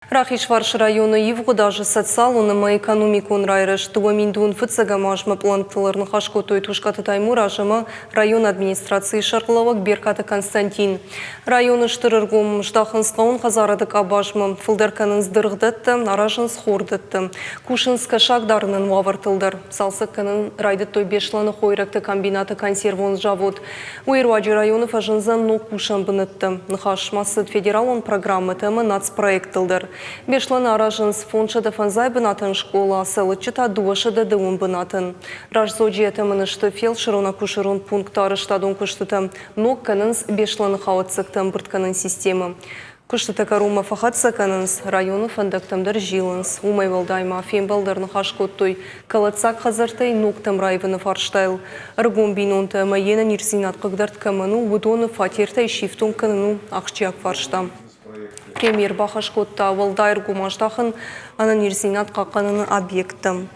Рахишварш районы Евгудажы социалуным экономикун райрыш туаминдун фыцагамажмы планттылырны хашкотой тушкаты таймуражымы район администрации шарқлавак Беркаты Константин. Районы штырыргум ждахынсқаун қазарадык абажмы фылдарканын сдырғдытты, аражын схордытты. Кушынска шагдарынын вавартылдыр. Салсыкканын райдыттой бешланы хойракты комбинаты консервон завод. Уйруаджи районы фажынзан но кушан бынытты. Нхашмасы федералон программы темы нацпроекттылдыр. Бешланы аражынс фоншыды фанзай бынатын школа сылычыта дуашыды дыуын бынатын. Ражзоджи этімінішті фелшырона кушырун пункттары штадун күштіті ног канынс бешланы хауатсыктым бұртканын системы. Күштіті карума фахатса канынс районы фандактымдар жилынс. Умай валдайма фембалдарны хашкоттой калатсак хазартай ногтым райвыны фарштайл. Ргум бинонты майена нирсинат қығдарт камыну вудоны фатертай шифтун каныну ақчияк фарштам. Премьер Бахашкотта Валдайр Гумаштахын анан ирсинат қаққанының объектім.